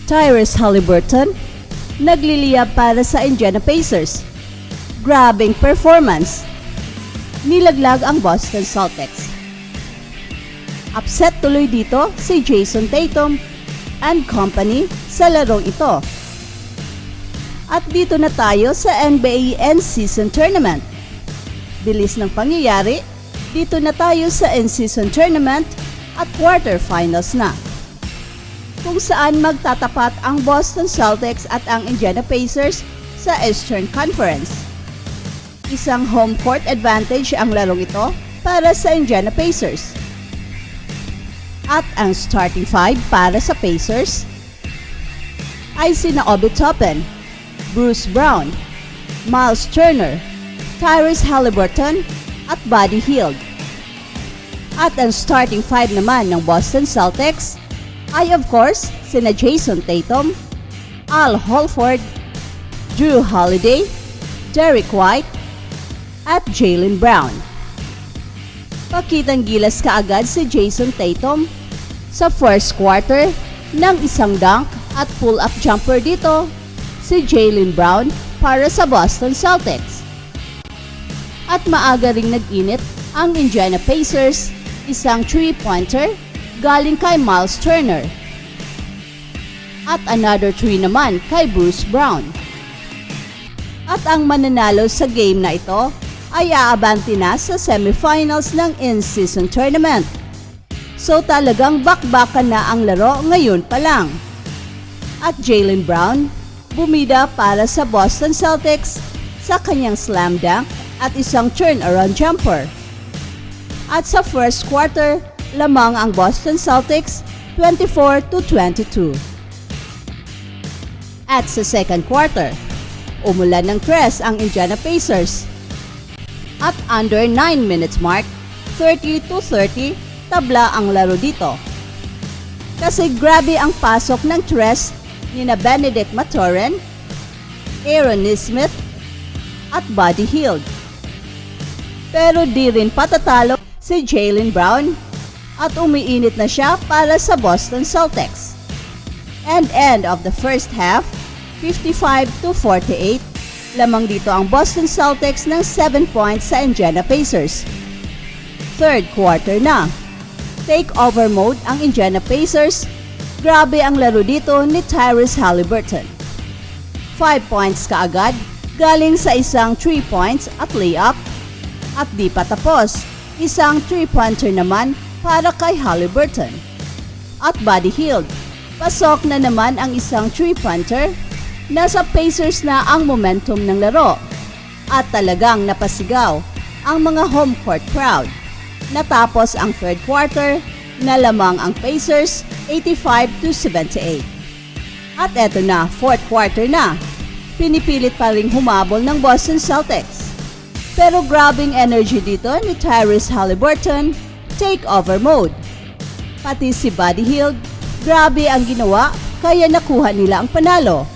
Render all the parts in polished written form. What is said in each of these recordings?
Tyrese Haliburton, nagliliyab para sa Indiana Pacers. Grabing performance. Nilaglag ang Boston Celtics. Upset tuloy dito si Jason Tatum and company sa larong ito. At dito na tayo sa NBA End-Season Tournament. Bilis ng pangyayari, dito na tayo sa End-Season Tournament at quarterfinals na. Kung saan magtatapat ang Boston Celtics at ang Indiana Pacers sa Eastern Conference. Isang home court advantage ang larong ito para sa Indiana Pacers. At ang starting five para sa Pacers ay sina Obi Toppin, Bruce Brown, Miles Turner, Tyrese Haliburton at Buddy Hield. At ang starting five naman ng Boston Celtics ay of course sina Jason Tatum, Al Horford, Jrue Holiday, Derrick White at Jaylen Brown. Pakitang gilas kaagad si Jason Tatum sa first quarter ng isang dunk at pull-up jumper dito si Jaylen Brown para sa Boston Celtics. At maaga ring nag-init ang Indiana Pacers, isang 3-pointer galing kay Miles Turner. At another 3 naman kay Bruce Brown. At ang mananalo sa game na ito ay aabante na sa semifinals ng in-season tournament. So talagang bakbakan na ang laro ngayon pa lang. At Jaylen Brown, bumida para sa Boston Celtics sa kanyang slam dunk at isang turnaround jumper. At sa first quarter, lamang ang Boston Celtics 24-22. At sa second quarter, umulan ng tres ang Indiana Pacers. At under 9 minutes mark, 30-30, tabla ang laro dito. Kasi grabe ang pasok ng tres nina Benedict Mathurin, Aaron Nesmith at Buddy Hield. Pero di rin patatalo si Jaylen Brown at umiinit na siya para sa Boston Celtics. And end of the first half, 55-48, lamang dito ang Boston Celtics ng 7 points sa Indiana Pacers. Third quarter na. Take-over mode ang Indiana Pacers. Grabe ang laro dito ni Tyrese Haliburton. 5 points kaagad galing sa isang 3 points at layup. At di pa tapos, isang 3-pointer naman para kay Haliburton. At Buddy Hield, pasok na naman ang isang 3-pointer. Nasa Pacers na ang momentum ng laro. At talagang napasigaw ang mga home court crowd. Natapos ang third quarter na lamang ang Pacers 85-78. At eto na, fourth quarter na. Pinipilit pa ring humabol ng Boston Celtics. Pero grabing energy dito ni Tyrese Haliburton, take-over mode. Pati si Buddy Hield, grabe ang ginawa kaya nakuha nila ang panalo.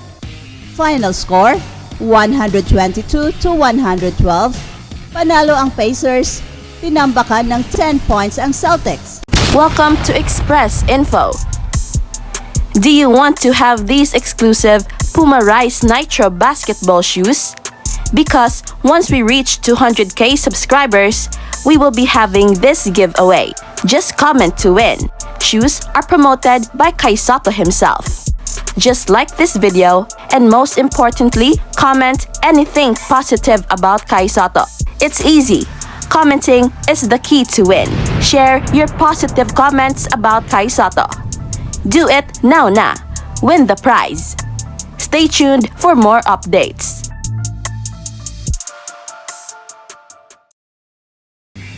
Final score, 122-112. Panalo ang Pacers, tinambakan ng 10 points ang Celtics. Welcome to Express Info. Do you want to have these exclusive Puma Rise Nitro basketball shoes? Because once we reach 200k subscribers, we will be having this giveaway. Just comment to win. Shoes are promoted by Kai Sotto himself. Just like this video, and most importantly, comment anything positive about Kai Sotto. It's easy. Commenting is the key to win. Share your positive comments about Kai Sotto. Do it now na. Win the prize. Stay tuned for more updates.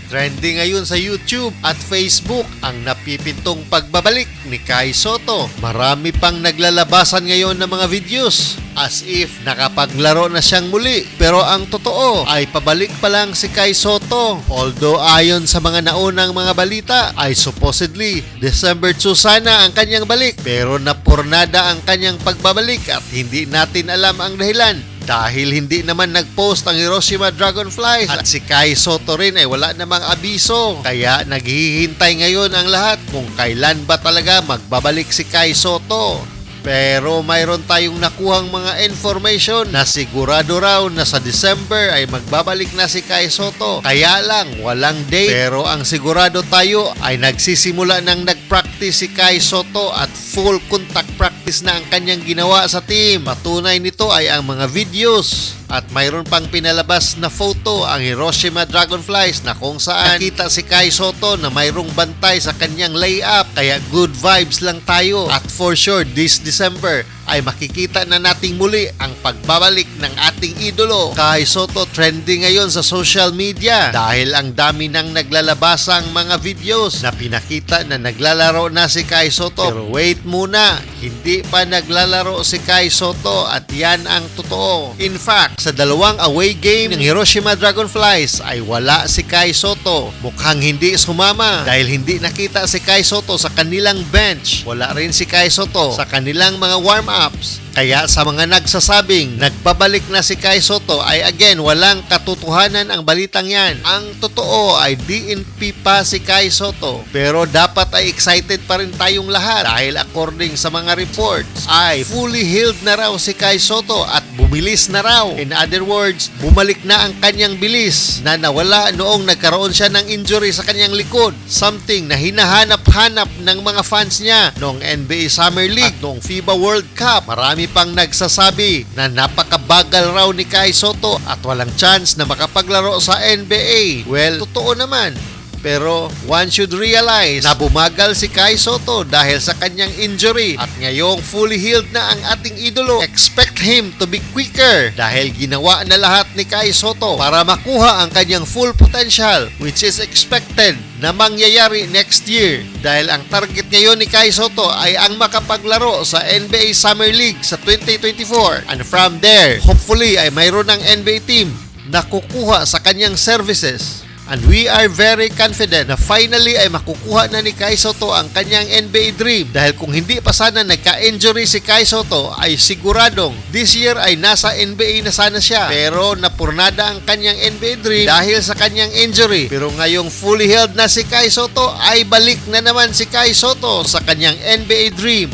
Trending ngayon sa YouTube at Facebook ang napipintong pagbabalik ni Kai Sotto. Marami pang naglalabasan ngayon ng mga videos as if nakapaglaro na siyang muli. Pero ang totoo ay pabalik pa lang si Kai Sotto. Although ayon sa mga naunang mga balita ay supposedly December 2 sana ang kanyang balik. Pero napurnada ang kanyang pagbabalik at hindi natin alam ang dahilan. Dahil hindi naman nag-post ang Hiroshima Dragonflies at si Kai Sotto rin ay wala namang abiso. Kaya naghihintay ngayon ang lahat kung kailan ba talaga magbabalik si Kai Sotto. Pero mayroon tayong nakuhang mga information na sigurado raw na sa December ay magbabalik na si Kai Sotto. Kaya lang, walang date. Pero ang sigurado tayo ay nagsisimula nang nag-practice si Kai Sotto at full contact practice na ang kanyang ginawa sa team. Patunay nito ay ang mga videos. At mayroon pang pinalabas na photo ang Hiroshima Dragonflies na kung saan nakita si Kai Sotto na mayroong bantay sa kanyang layup. Kaya good vibes lang tayo. At for sure, this December ay makikita na nating muli ang pagbabalik ng ating idolo. Kai Sotto trending ngayon sa social media dahil ang dami nang naglalabasang mga videos na pinakita na naglalaro na si Kai Sotto. Pero wait muna, hindi pa naglalaro si Kai Sotto at yan ang totoo. In fact, sa dalawang away game ng Hiroshima Dragonflies ay wala si Kai Sotto. Mukhang hindi sumama dahil hindi nakita si Kai Sotto sa kanilang bench. Wala rin si Kai Sotto sa kanilang mga warm-ups. Kaya sa mga nagsasabing nagbabalik na si Kai Sotto ay again walang katotohanan ang balitang yan. Ang totoo ay DNP pa si Kai Sotto. Pero dapat ay excited pa rin tayong lahat dahil according sa mga reports ay fully healed na raw si Kai Sotto at bumilis na raw. In other words, bumalik na ang kanyang bilis na nawala noong nagkaroon siya ng injury sa kanyang likod. Something na hinahanap-hanap ng mga fans niya noong NBA Summer League at noong FIBA World Cup. Marami pang nagsasabi na napakabagal raw ni Kai Sotto at walang chance na makapaglaro sa NBA. Well, totoo naman. Pero one should realize na bumagal si Kai Sotto dahil sa kanyang injury at ngayong fully healed na ang ating idolo. Expect him to be quicker dahil ginawa na lahat ni Kai Sotto para makuha ang kanyang full potential which is expected na mangyayari next year dahil ang target ngayon ni Kai Sotto ay ang makapaglaro sa NBA Summer League sa 2024 and from there, hopefully ay mayroon ng NBA team na kukuha sa kanyang services. And we are very confident na finally ay makukuha na ni Kai Sotto ang kanyang NBA dream dahil kung hindi pa sana nagka-injury si Kai Sotto ay siguradong this year ay nasa NBA na sana siya. Pero napurnada ang kanyang NBA dream dahil sa kanyang injury. Pero ngayong fully healed na si Kai Sotto ay balik na naman si Kai Sotto sa kanyang NBA dream.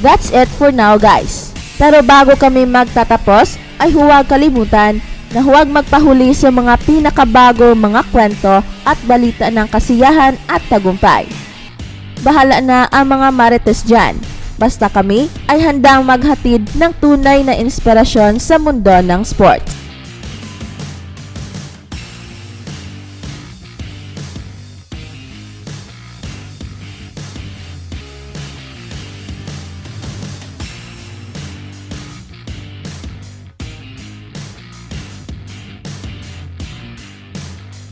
That's it for now, guys. Pero bago kami magtatapos ay huwag kalimutan na huwag magpahuli sa mga pinakabago mga kwento at balita ng kasiyahan at tagumpay. Bahala na ang mga marites dyan. Basta kami ay handang maghatid ng tunay na inspirasyon sa mundo ng sports.